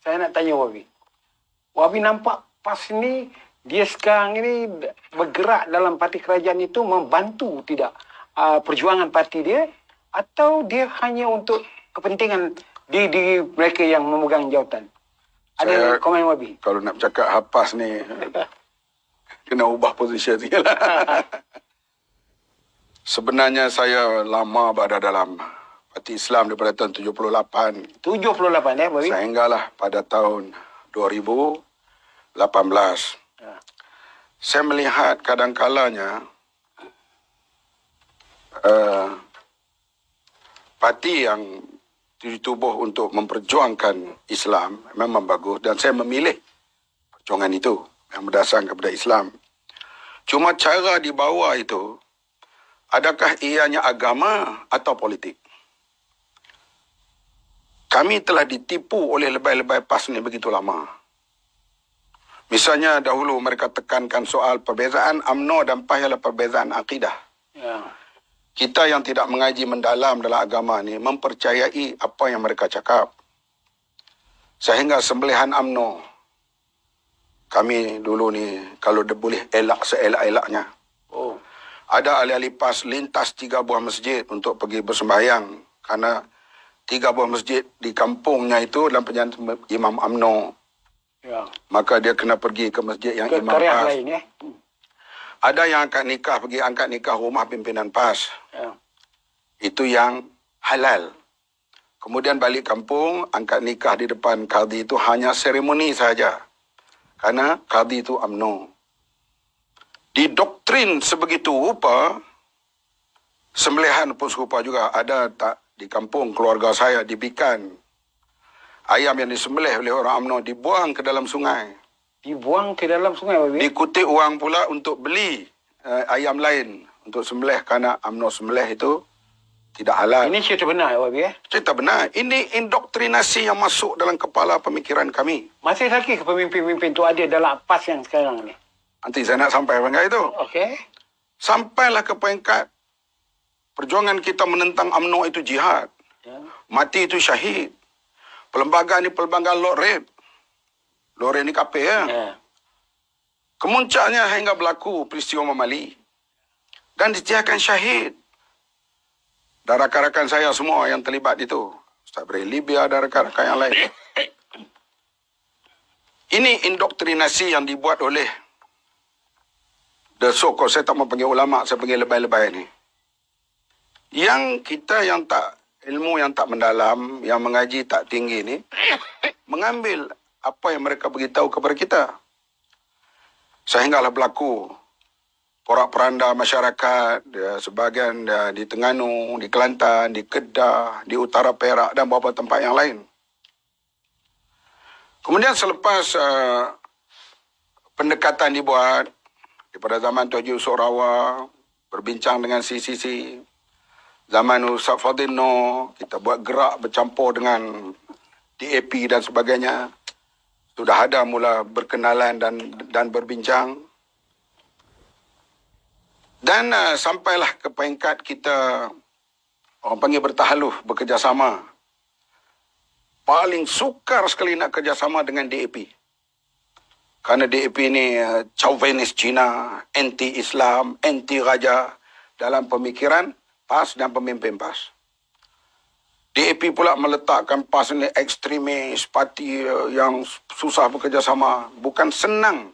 saya nak tanya Wabi. Wabi nampak PAS ni, dia sekarang ini bergerak dalam parti kerajaan itu membantu tidak perjuangan parti dia, atau dia hanya untuk kepentingan di mereka yang memegang jawatan? Ada komen Wabi? Kalau nak bercakap PAS ni, kena ubah posisi sikit lah. Sebenarnya saya lama berada dalam Parti Islam daripada tahun 78. 78 Wabi? Sehinggalah pada tahun 2018. Saya melihat kadang-kalanya parti yang ditubuh untuk memperjuangkan Islam memang bagus, dan saya memilih perjuangan itu yang berdasarkan kepada Islam. Cuma cara di bawah itu, adakah ianya agama atau politik? Kami telah ditipu oleh lebay-lebay PAS ni begitu lama. Misalnya dahulu mereka tekankan soal perbezaan UMNO dan PAS ialah perbezaan akidah. Ya. Kita yang tidak mengaji mendalam dalam agama ni mempercayai apa yang mereka cakap. Sehingga sembelihan UMNO, kami dulu ni kalau dia boleh elak seelak-elaknya. Oh. Ada ahli-ahli PAS lintas 3 buah masjid untuk pergi bersembahyang, kerana 3 buah masjid di kampungnya itu dalam perjalanan Imam UMNO. Ya. Maka dia kena pergi ke masjid yang Ke Imam karya PAS. lain ya. Ada yang angkat nikah, pergi angkat nikah rumah pimpinan PAS. Ya. Itu yang halal. Kemudian balik kampung, angkat nikah di depan qadhi itu hanya seremoni saja. Karena qadhi itu UMNO. Didoktrin sebegitu rupa, sembelihan pun serupa juga. Ada tak di kampung keluarga saya dibikan ayam yang disembelih oleh orang UMNO dibuang ke dalam sungai. Dibuang ke dalam sungai Wabi? Dikutip wang pula untuk beli ayam lain untuk sembelih, kerana UMNO sembelih itu tidak halal. Ini cerita benar Wabi ya? Cerita benar. Ini indoktrinasi yang masuk dalam kepala pemikiran kami. Masih lagi ke pemimpin-pemimpin tu ada dalam PAS yang sekarang ni? Nanti saya nak sampai peringkat itu. Okey. Sampailah ke peringkat perjuangan kita menentang UMNO itu jihad. Ya. Mati itu syahid. Perlembagaan ni perlembagaan Lord Red. Lord Red ni kapir ya. Ya. Kemuncaknya hingga berlaku peristiwa Mamali. Dan dijadikan syahid. Dan rakan-rakan saya semua yang terlibat itu. Ustaz Beri Libya dan rakan-rakan yang lain. Ini indoktrinasi yang dibuat oleh the so-called, saya tak mau panggil ulama', saya panggil lebay-lebay ni. Yang kita yang tak, ilmu yang tak mendalam, yang mengaji tak tinggi ni, mengambil apa yang mereka beritahu kepada kita. Sehinggalah berlaku porak-poranda masyarakat, sebahagian di Terengganu, di Kelantan, di Kedah, di Utara Perak dan beberapa tempat yang lain. Kemudian selepas pendekatan dibuat daripada zaman Tuan Haji Yusof Rawah, berbincang dengan CCC, zaman Ustaz Fadil Noor, kita buat gerak bercampur dengan DAP dan sebagainya. Sudah ada mula berkenalan dan berbincang. Dan sampailah ke peringkat kita, orang panggil bertahaluf, bekerjasama. Paling sukar sekali nak kerjasama dengan DAP. Kerana DAP ni chauvinis Cina, anti-Islam, anti-raja dalam pemikiran PAS dan pemimpin PAS. DAP pula meletakkan PAS ni ekstremis, parti yang susah bekerjasama. Bukan senang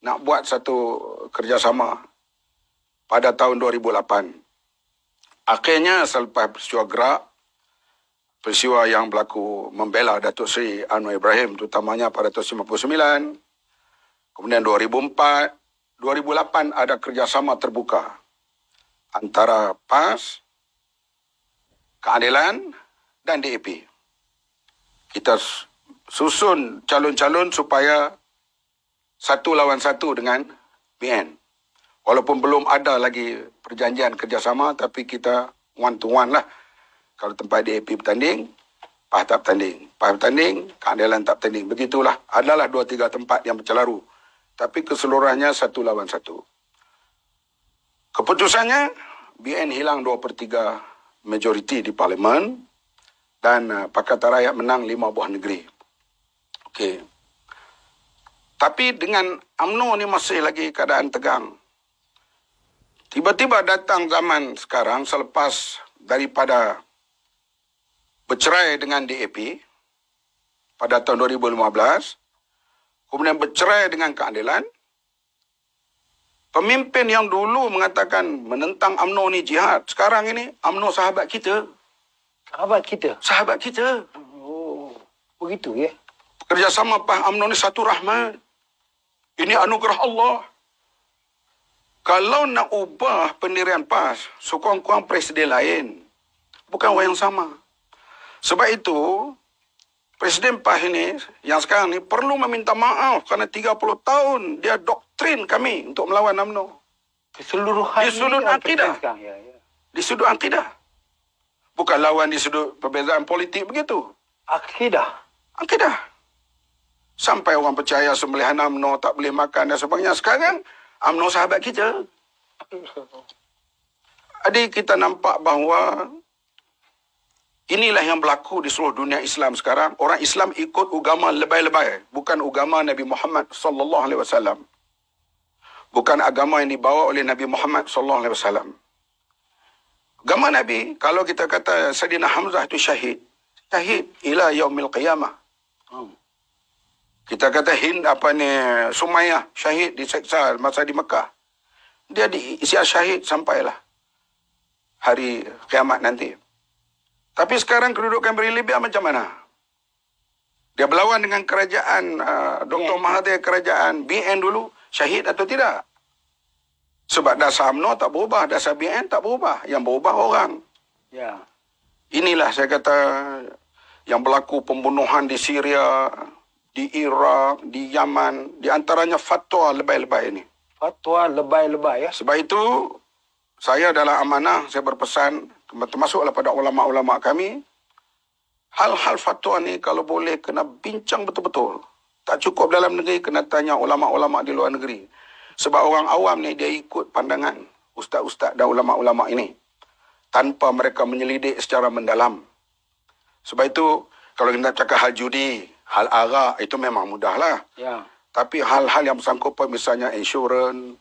nak buat satu kerjasama pada tahun 2008. Akhirnya selepas peristiwa gerak, peristiwa yang berlaku membela Datuk Seri Anwar Ibrahim, terutamanya pada tahun 1959, kemudian 2004, 2008 ada kerjasama terbuka antara PAS, Keadilan dan DAP. Kita susun calon-calon supaya 1 lawan 1 dengan BN. Walaupun belum ada lagi perjanjian kerjasama, tapi kita one to one lah. Kalau tempat DAP bertanding, PAS tak bertanding. PAS bertanding, Keadilan tak bertanding. Begitulah. Adalah 2-3 tempat yang bercelaru. Tapi keseluruhannya 1 lawan 1. Keputusannya, BN hilang 2/3 majoriti di Parlimen dan Pakatan Rakyat menang 5 buah negeri. Tapi dengan UMNO ni masih lagi keadaan tegang. Tiba-tiba datang zaman sekarang selepas daripada bercerai dengan DAP pada tahun 2015, kemudian bercerai dengan keadilan. Pemimpin yang dulu mengatakan menentang UMNO ni jihad, sekarang ini UMNO sahabat kita. Sahabat kita. Sahabat kita. Oh, begitu ya. Kerjasama PAS UMNO ni satu rahmat. Ini anugerah Allah. Kalau nak ubah pendirian PAS, sekurang-kurang presiden lain. Bukan orang yang sama. Sebab itu, Presiden PAS ini, yang sekarang ni, perlu meminta maaf kerana 30 tahun dia doktrin kami untuk melawan UMNO. Keseluruhan Di sudut ini akidah. Ya, ya. Di sudut akidah. Bukan lawan di sudut perbezaan politik begitu. Akidah. Akidah. Sampai orang percaya sembelihan UMNO tak boleh makan dan sebagainya. Sekarang, UMNO sahabat kita. Jadi kita nampak bahawa inilah yang berlaku di seluruh dunia Islam sekarang. Orang Islam ikut agama lebay-lebay, bukan agama Nabi Muhammad sallallahu alaihi wasallam. Bukan agama yang dibawa oleh Nabi Muhammad sallallahu alaihi wasallam. Agama Nabi, kalau kita kata Sayyidina Hamzah itu syahid ila yaumil qiyamah. Kita kata Sumayyah syahid diseksa masa di Mekah. Dia diisiar syahid sampailah hari kiamat nanti. Tapi sekarang kedudukan Beri Libya macam mana? Dia berlawan dengan kerajaan Dr. Mahathir, kerajaan BN dulu, syahid atau tidak? Sebab dasar UMNO tak berubah, dasar BN tak berubah. Yang berubah orang. Ya. Inilah saya kata yang berlaku pembunuhan di Syria, di Iraq, di Yaman, di antaranya fatwa lebay-lebay ini. Fatwa lebay-lebay ya. Sebab itu, saya dalam amanah, saya berpesan, termasuklah pada ulama'-ulama' kami, hal-hal fatwa ni kalau boleh kena bincang betul-betul. Tak cukup dalam negeri, kena tanya ulama'-ulama' di luar negeri. Sebab orang awam ni dia ikut pandangan ustaz-ustaz dan ulama'-ulama' ini tanpa mereka menyelidik secara mendalam. Sebab itu, kalau kita cakap hal judi, hal arak, itu memang mudahlah. Ya. Tapi hal-hal yang bersangkut paut misalnya insurans,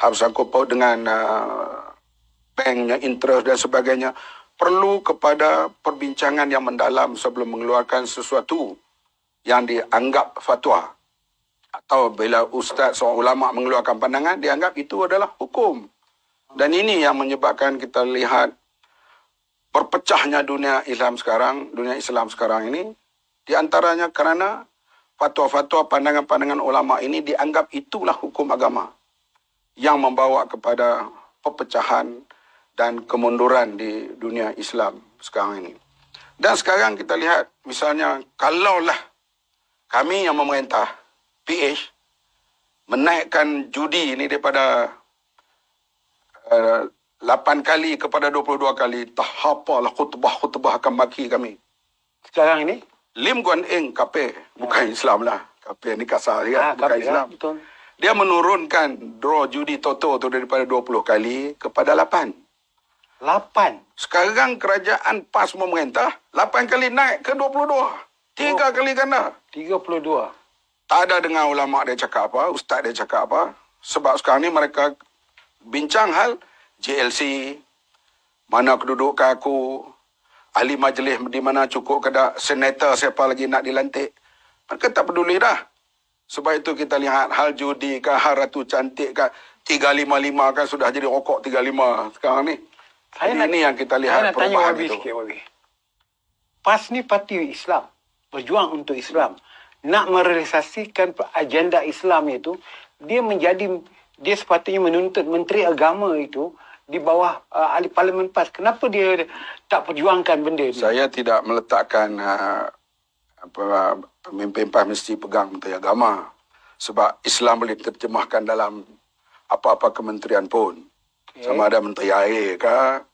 hal bersangkut paut dengan banknya, interest dan sebagainya, perlu kepada perbincangan yang mendalam sebelum mengeluarkan sesuatu yang dianggap fatwa. Atau bila ustaz, seorang ulama' mengeluarkan pandangan, dianggap itu adalah hukum. Dan ini yang menyebabkan kita lihat berpecahnya dunia Islam sekarang ini, di antaranya kerana fatwa-fatwa pandangan-pandangan ulama' ini dianggap itulah hukum agama yang membawa kepada perpecahan dan kemunduran di dunia Islam sekarang ini. Dan sekarang kita lihat, misalnya, kalaulah kami yang memerintah, PH, menaikkan judi ini daripada 8 kali kepada 22 kali, tak apalah khutbah akan maki kami. Sekarang ini? Lim Guan Eng, KP, bukan Islam lah. KP ni kasar kan, bukan KP, Islam. Betul. Dia menurunkan draw judi Toto tu daripada 20 kali kepada 8. 8. Sekarang kerajaan PAS memerintah, 8 kali naik ke 22. 3 kali ganda. 32. Tak ada dengar ulama' dia cakap apa, ustaz dia cakap apa. Sebab sekarang ni mereka bincang hal JLC, mana kedudukan aku, ahli majlis di mana cukup ke tak, senator siapa lagi nak dilantik. Mereka tak peduli dah. Sebab itu kita lihat hal judi kan, hal Ratu Cantik kan, 355 kan sudah jadi rokok 35 sekarang ni. Ini yang kita lihat perubahan itu. Sikit, Wabi. PAS ni parti Islam. Berjuang untuk Islam. Nak merealisasikan agenda Islam itu, dia sepatutnya menuntut Menteri Agama itu di bawah ahli Parlimen PAS. Kenapa dia tak perjuangkan benda ni? Saya tidak meletakkan pemimpin PAS mesti pegang Menteri Agama. Sebab Islam boleh terjemahkan dalam apa-apa kementerian pun. Okay. Sama ada Menteri Air ke,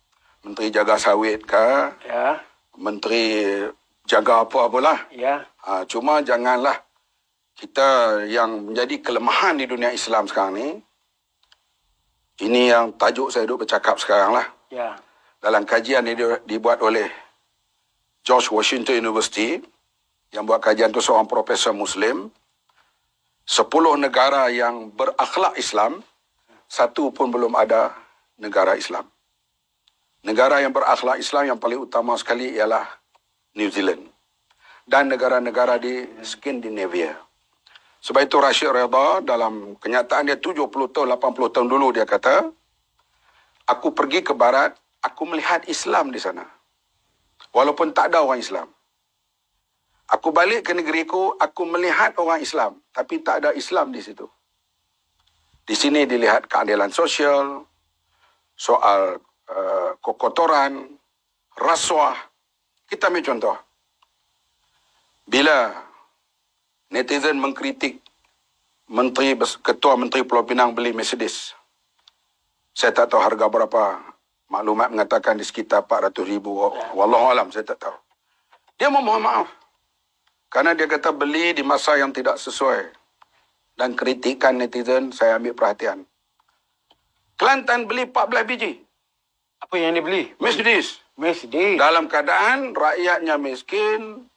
Menteri Jaga Sawit ke, Ya. Menteri Jaga apa-apalah. Ya. Cuma janganlah kita yang menjadi kelemahan di dunia Islam sekarang ni, ini yang tajuk saya duk bercakap sekarang lah. Ya. Dalam kajian yang dibuat oleh George Washington University, yang buat kajian tu seorang profesor Muslim, 10 negara yang berakhlak Islam, satu pun belum ada negara Islam. Negara yang berakhlak Islam yang paling utama sekali ialah New Zealand dan negara-negara di Skandinavia. Sebab itu Rashid Redha dalam kenyataan dia 70 tahun, 80 tahun dulu dia kata, aku pergi ke barat, aku melihat Islam di sana. Walaupun tak ada orang Islam. Aku balik ke negeriku, aku melihat orang Islam, tapi tak ada Islam di situ. Di sini dilihat keadilan sosial, soal kekotoran, rasuah. Kita ambil contoh. Bila netizen mengkritik Ketua Menteri Pulau Pinang beli Mercedes, saya tak tahu harga berapa. Maklumat mengatakan di sekitar 400,000. Wallahualam, saya tak tahu. Dia memohon maaf. Karena dia kata beli di masa yang tidak sesuai. Dan kritikan netizen, saya ambil perhatian. Kelantan beli 14 biji. Apa yang dia beli? Mercedes. Mercedes. Dalam keadaan rakyatnya miskin,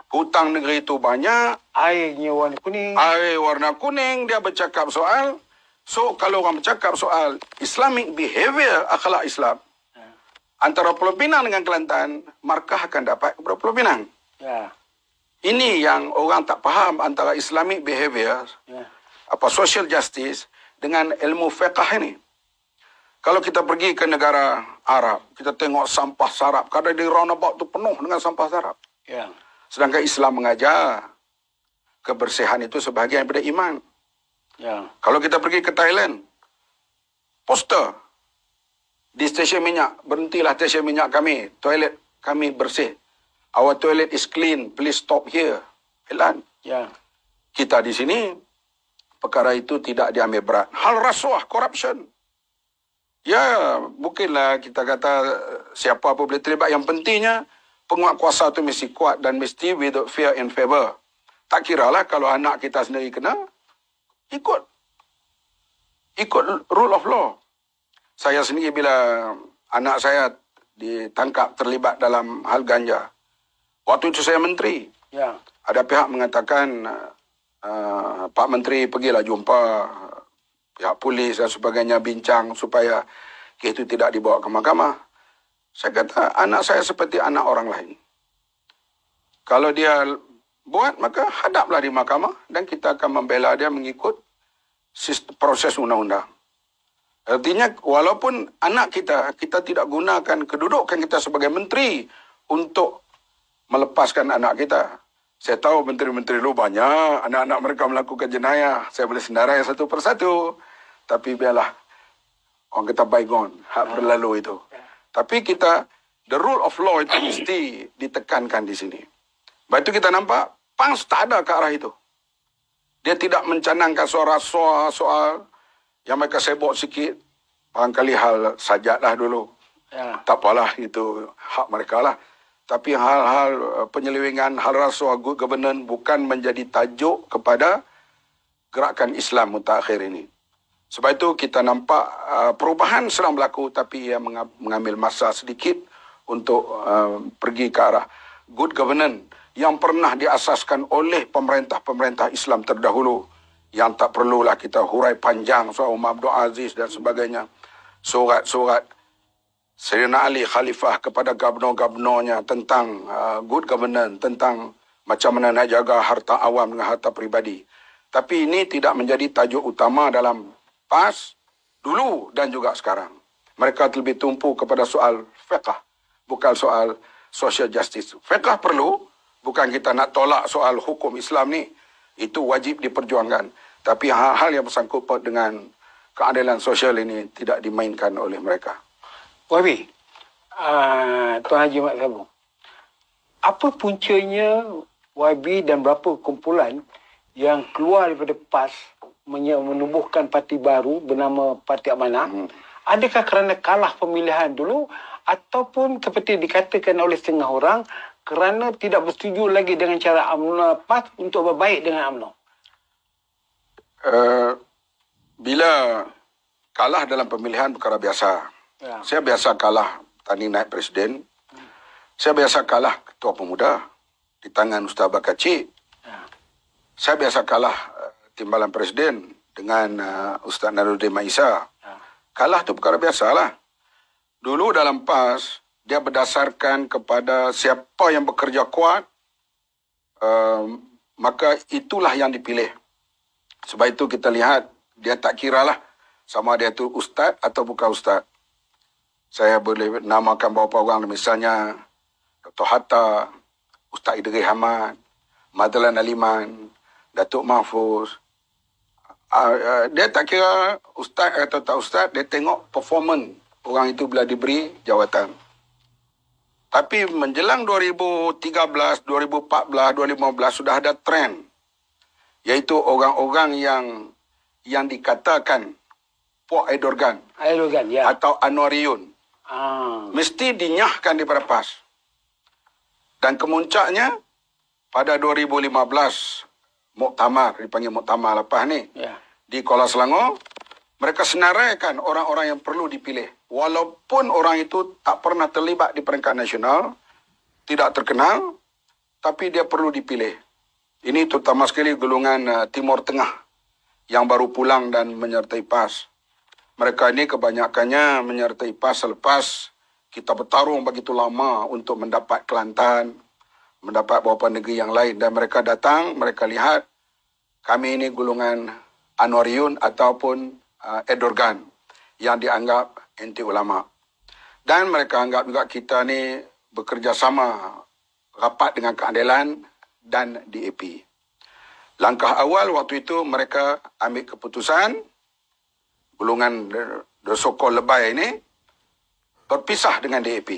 hutang negeri itu banyak, Airnya warna kuning. air warna kuning, dia bercakap soal. So, kalau orang bercakap soal Islamic behavior, akhlak Islam, antara Pulau Pinang dengan Kelantan, markah akan dapat kepada Pulau Pinang. Ya. Ini yang orang tak faham antara Islamic behavior, Ya. social justice dengan ilmu fiqh ini. Kalau kita pergi ke negara Arab, kita tengok sampah sarap. Kadang di roundabout tu penuh dengan sampah sarap. Ya. Sedangkan Islam mengajar kebersihan itu sebahagian daripada iman. Ya. Kalau kita pergi ke Thailand, poster di stesen minyak, berhentilah stesen minyak kami, toilet kami bersih. Our toilet is clean, please stop here. Elan. Ya. Kita di sini, perkara itu tidak diambil berat. Hal rasuah, corruption. Ya, mungkinlah kita kata siapa pun boleh terlibat. Yang pentingnya, penguat kuasa itu mesti kuat dan mesti without fear and favor. Tak kiralah kalau anak kita sendiri kena, ikut rule of law. Saya sendiri bila anak saya ditangkap terlibat dalam hal ganja, waktu itu saya menteri. Ya. Ada pihak mengatakan, Pak Menteri pergilah jumpa pihak polis dan sebagainya, bincang supaya kes itu tidak dibawa ke mahkamah. Saya kata, anak saya seperti anak orang lain. Kalau dia buat, maka hadaplah di mahkamah dan kita akan membela dia mengikut proses undang-undang. Artinya, walaupun anak kita tidak gunakan kedudukan kita sebagai menteri untuk melepaskan anak kita. Saya tahu menteri-menteri dulu banyak, anak-anak mereka melakukan jenayah. Saya boleh senarai satu persatu. Tapi biarlah, orang kata bygone, hak berlalu itu. Tapi kita, the rule of law itu mesti ditekankan di sini. Lepas itu kita nampak, PAS tak ada ke arah itu. Dia tidak mencanangkan soal yang mereka sebut sikit. Barangkali hal sajatlah dulu. Ya. Tak apalah, itu hak mereka lah. Tapi hal-hal penyelewengan, hal rasuah, good governance bukan menjadi tajuk kepada gerakan Islam mutakhir ini. Sebab itu kita nampak perubahan sedang berlaku, tapi ia mengambil masa sedikit untuk pergi ke arah good governance yang pernah diasaskan oleh pemerintah-pemerintah Islam terdahulu, yang tak perlulah kita hurai panjang soal Umar Abdul Aziz dan sebagainya. Surat-surat Sayyidina Ali Khalifah kepada gubernur-gubernurnya tentang good governance, tentang macam mana nak jaga harta awam dengan harta peribadi. Tapi ini tidak menjadi tajuk utama dalam PAS dulu dan juga sekarang. Mereka lebih tumpu kepada soal fiqh, bukan soal social justice. Fiqh perlu, bukan kita nak tolak soal hukum Islam ni. Itu wajib diperjuangkan. Tapi hal-hal yang bersangkut dengan keadilan sosial ini tidak dimainkan oleh mereka. Wabi, Tuan Haji Mat Sabung, apa puncanya Wabi dan berapa kumpulan yang keluar daripada PAS menubuhkan parti baru bernama Parti Amanah? Adakah kerana kalah pemilihan dulu ataupun seperti dikatakan oleh setengah orang kerana tidak bersetuju lagi dengan cara UMNO PAS untuk berbaik dengan UMNO? Bila kalah dalam pemilihan perkara biasa. Ya. Saya biasa kalah tanding naik presiden. Saya biasa kalah ketua pemuda di tangan Ustaz Bakar Cik. Ya. Saya biasa kalah Timbalan Presiden dengan Ustaz Naruddin Maisa. Ya. Kalah tu perkara biasalah. Dulu dalam PAS, dia berdasarkan kepada siapa yang bekerja kuat, maka itulah yang dipilih. Sebab itu kita lihat, dia tak kiralah sama dia tu ustaz atau bukan ustaz. Saya boleh namakan beberapa orang, misalnya Dr. Hatta, Ustaz Idris Hamad, Madlan Aliman, Datuk Mahfuz. Dia tak kira ustaz atau tak ustaz, dia tengok performance orang itu bila diberi jawatan. Tapi menjelang 2013, 2014, 2015 sudah ada trend, iaitu orang-orang yang dikatakan Puak Aidorgan Aerogan, ya. atau Anwariyun mesti dinyahkan daripada PAS. Dan kemuncaknya pada 2015 muktamar, dipanggil muktamar lepas ni, Ya. di Kuala Selangor, mereka senaraikan orang-orang yang perlu dipilih. Walaupun orang itu tak pernah terlibat di peringkat nasional, tidak terkenal, tapi dia perlu dipilih. Ini terutama sekali golongan Timur Tengah yang baru pulang dan menyertai PAS. Mereka ini kebanyakannya menyertai PAS selepas kita bertarung begitu lama untuk mendapat Kelantan, mendapat beberapa negeri yang lain. Dan mereka datang, mereka lihat kami ini golongan Anwariyun ataupun Aidorgan yang dianggap anti ulama. Dan mereka anggap juga kita ni bekerjasama rapat dengan Keadilan dan DAP. Langkah awal waktu itu mereka ambil keputusan, golongan Sokol Lebay ini berpisah dengan DAP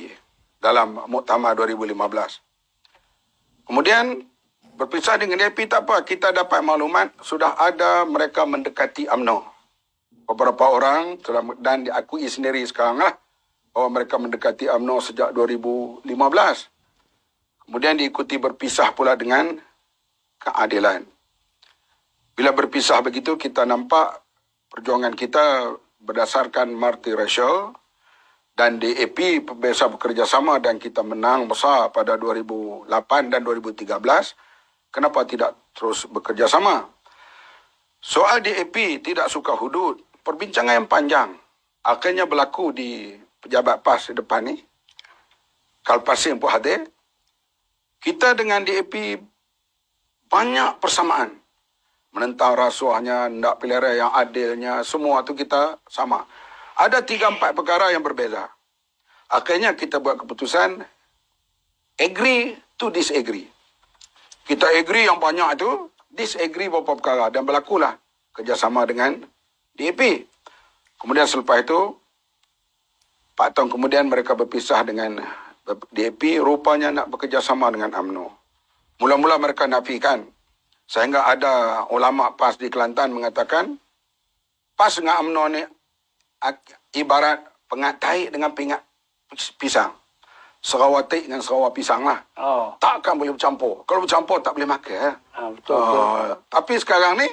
dalam muktamar 2015. Kemudian berpisah dengan DAP tak apa, kita dapat maklumat sudah ada mereka mendekati UMNO. Beberapa orang dan diakui sendiri sekarang lah bahawa mereka mendekati UMNO sejak 2015. Kemudian diikuti berpisah pula dengan Keadilan. Bila berpisah begitu, kita nampak perjuangan kita berdasarkan multiracial dan DAP biasa bekerjasama dan kita menang besar pada 2008 dan 2013. Kenapa tidak terus bekerjasama? Soal DAP tidak suka hudud, perbincangan yang panjang. Akhirnya berlaku di pejabat PAS di depan ni. Kalpasim pun hadir. Kita dengan DAP banyak persamaan. Menentang rasuahnya, hendak pilihan yang adilnya, semua tu kita sama. Ada 3-4 perkara yang berbeza. Akhirnya kita buat keputusan, agree to disagree. Kita agree yang banyak tu, disagree beberapa perkara. Dan berlakulah kerjasama dengan DAP. Kemudian selepas itu, 4 tahun kemudian mereka berpisah dengan DAP, rupanya nak bekerjasama dengan UMNO. Mula-mula mereka nafikan. Sehingga ada ulama PAS di Kelantan mengatakan, PAS dengan UMNO ni ibarat pengat tahi dengan pingat pisang. Serawak tahi dengan serawak pisang lah. Oh. Takkan boleh bercampur. Kalau bercampur tak boleh makan. Betul. Tapi sekarang ni,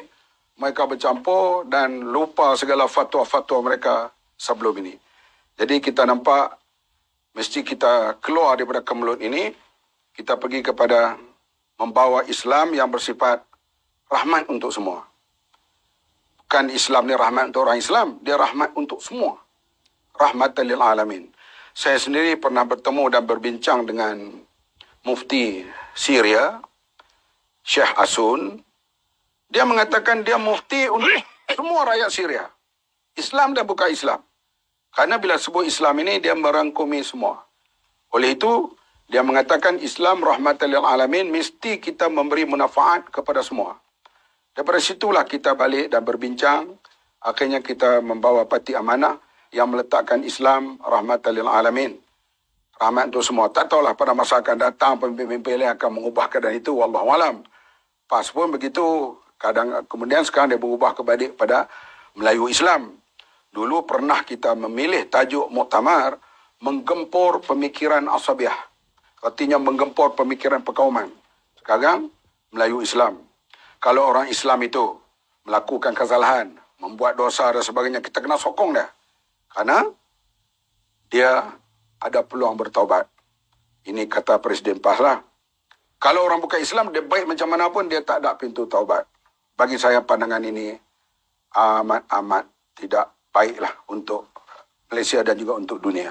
mereka bercampur dan lupa segala fatwa-fatwa mereka sebelum ini. Jadi kita nampak, mesti kita keluar daripada kemelut ini, kita pergi kepada membawa Islam yang bersifat rahmat untuk semua. Bukan Islam ni rahmat untuk orang Islam, dia rahmat untuk semua. Rahmatan lil alamin. Saya sendiri pernah bertemu dan berbincang dengan mufti Syria, Syekh Asun. Dia mengatakan dia mufti untuk semua rakyat Syria. Islam dan bukan Islam. Karena bila sebut Islam ini, dia merangkumi semua. Oleh itu, dia mengatakan Islam rahmatan lil alamin, mesti kita memberi manfaat kepada semua. Daripada situlah kita balik dan berbincang. Akhirnya kita membawa parti amanah yang meletakkan Islam rahmatan lil alamin. Rahmat untuk semua. Tak tahulah pada masa akan datang pemimpin-pemimpin yang akan mengubah keadaan itu. Wallahualam. PAS pun begitu. Kemudian sekarang dia berubah kepada Melayu Islam. Dulu pernah kita memilih tajuk muktamar menggempur pemikiran asabiah. Artinya menggempur pemikiran perkauman. Sekarang, Melayu Islam. Kalau orang Islam itu melakukan kesalahan, membuat dosa dan sebagainya, kita kena sokong dia. Karena dia ada peluang bertaubat. Ini kata Presiden PAS lah. Kalau orang bukan Islam, dia baik macam mana pun, dia tak ada pintu taubat. bagi saya pandangan ini amat tidak baiklah untuk Malaysia dan juga untuk dunia.